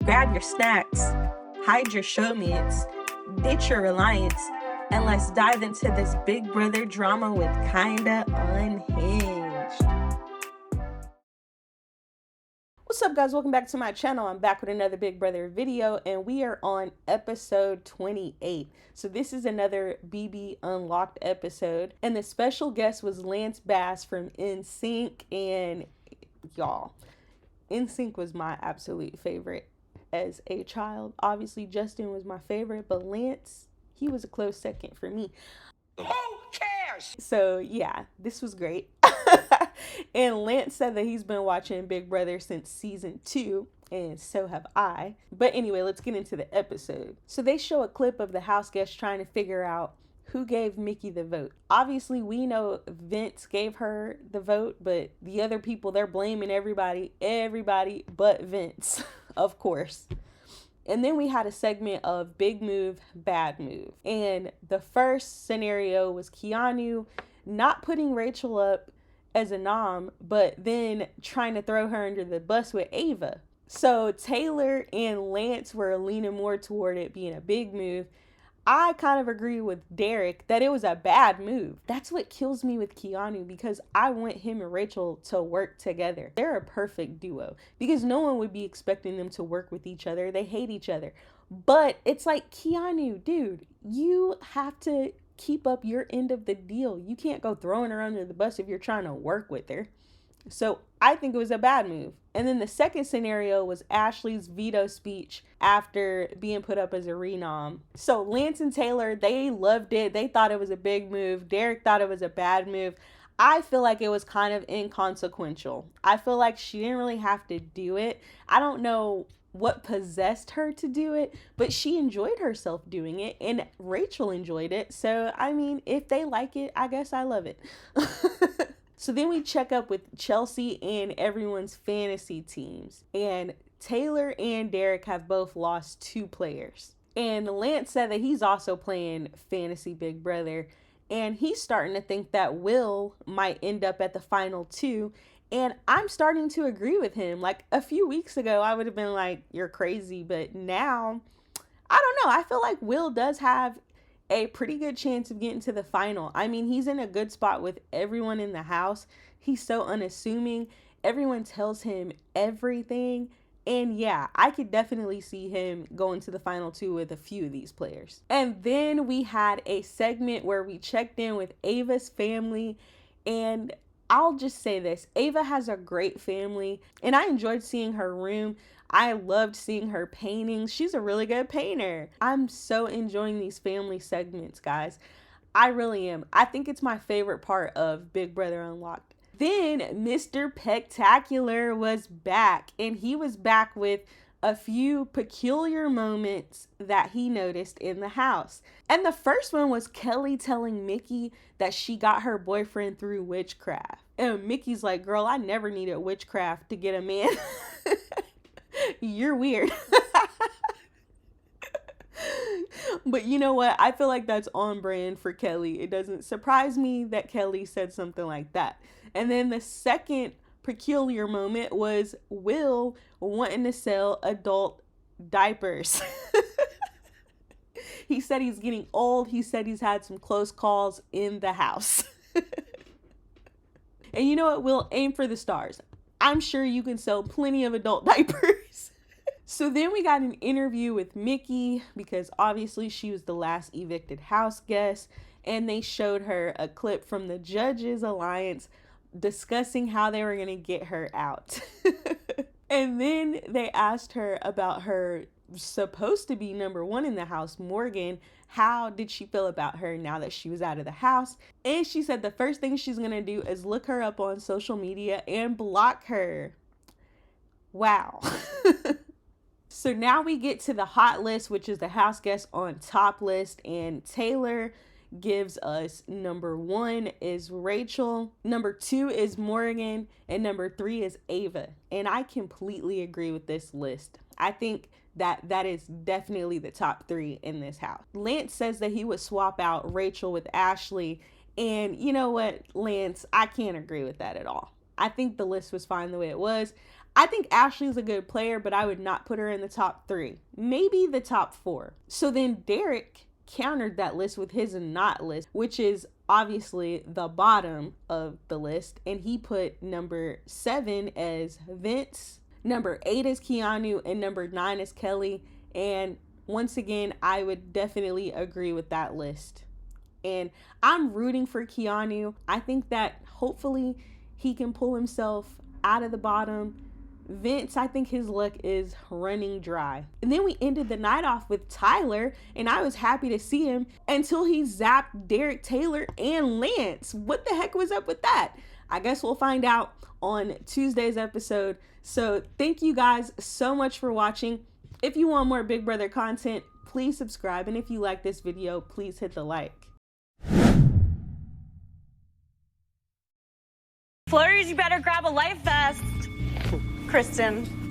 Grab your snacks, hide your show mates, ditch your reliance, and let's dive into this Big Brother drama with Kinda Unhinged. What's up, guys? Welcome back to my channel. I'm back with another Big Brother video, and we are on episode 28. So this is another BB Unlocked episode, and the special guest was Lance Bass from NSYNC, and y'all, NSYNC was my absolute favorite as a child. Obviously, Justin was my favorite, but Lance, he was a close second for me. Who cares? So yeah, this was great. And Lance said that he's been watching Big Brother since season 2, and so have I. But anyway, let's get into the episode. So they show a clip of the house guests trying to figure out who gave Mickey the vote. Obviously, we know Vince gave her the vote, but the other people, they're blaming everybody but Vince, of course. And then we had a segment of big move, bad move. And the first scenario was Keanu not putting Rachel up as a nom, but then trying to throw her under the bus with Ava. So Taylor and Lance were leaning more toward it being a big move. I kind of agree with Derek that it was a bad move. That's what kills me with Keanu, because I want him and Rachel to work together. They're a perfect duo because no one would be expecting them to work with each other. They hate each other. But it's like, Keanu, dude, you have to keep up your end of the deal. You can't go throwing her under the bus if you're trying to work with her. So I think it was a bad move. And then the second scenario was Ashley's veto speech after being put up as a renom. So Lance and Taylor, they loved it. They thought it was a big move. Derek thought it was a bad move. I feel like it was kind of inconsequential. I feel like she didn't really have to do it. I don't know what possessed her to do it, but she enjoyed herself doing it, and Rachel enjoyed it. So, I mean, if they like it, I guess I love it. So then we check up with Chelsea and everyone's fantasy teams. And Taylor and Derek have both lost 2 players. And Lance said that he's also playing Fantasy Big Brother. And he's starting to think that Will might end up at the final 2. And I'm starting to agree with him. Like a few weeks ago, I would have been like, you're crazy. But now, I don't know. I feel like Will does have a pretty good chance of getting to the final. I mean, he's in a good spot with everyone in the house. He's so unassuming. Everyone tells him everything. And yeah, I could definitely see him going to the final 2 with a few of these players. And then we had a segment where we checked in with Ava's family. And I'll just say this, Ava has a great family, and I enjoyed seeing her room. I loved seeing her paintings. She's a really good painter. I'm so enjoying these family segments, guys. I really am. I think it's my favorite part of Big Brother Unlocked. Then Mr. Pectacular was back, and he was back with a few peculiar moments that he noticed in the house. And the first one was Kelly telling Mickey that she got her boyfriend through witchcraft. And Mickey's like, girl, I never needed witchcraft to get a man. You're weird. But you know what? I feel like that's on brand for Kelly. It doesn't surprise me that Kelly said something like that. And then the second peculiar moment was Will wanting to sell adult diapers. He said he's getting old. He said he's had some close calls in the house. And you know what? Will, aim for the stars. I'm sure you can sell plenty of adult diapers. So then we got an interview with Mickey, because obviously she was the last evicted house guest, and they showed her a clip from the Judges Alliance discussing how they were going to get her out. And then they asked her about her supposed to be number 1 in the house, Morgan. How did she feel about her now that she was out of the house? And she said the first thing she's going to do is look her up on social media and block her. Wow. So now we get to the hot list, which is the house guests on top list. And Taylor gives us number 1 is Rachel, number 2 is Morgan, and number 3 is Ava. And I completely agree with this list. I think that is definitely the top 3 in this house. Lance says that he would swap out Rachel with Ashley. And you know what, Lance, I can't agree with that at all. I think the list was fine the way it was. I think Ashley's a good player, but I would not put her in the top 3, maybe the top 4. So then Derek countered that list with his not list, which is obviously the bottom of the list, and he put number 7 as Vince, number 8 is Keanu, and number 9 is Kelly. And once again, I would definitely agree with that list. And I'm rooting for Keanu. I think that hopefully he can pull himself out of the bottom. Vince, I think his luck is running dry. And then we ended the night off with Tyler, and I was happy to see him until he zapped Derek Taylor and Lance. What the heck was up with that? I guess we'll find out on Tuesday's episode. So thank you guys so much for watching. If you want more Big Brother content, please subscribe. And if you like this video, please hit the like. Flurries, you better grab a life vest. Kristen.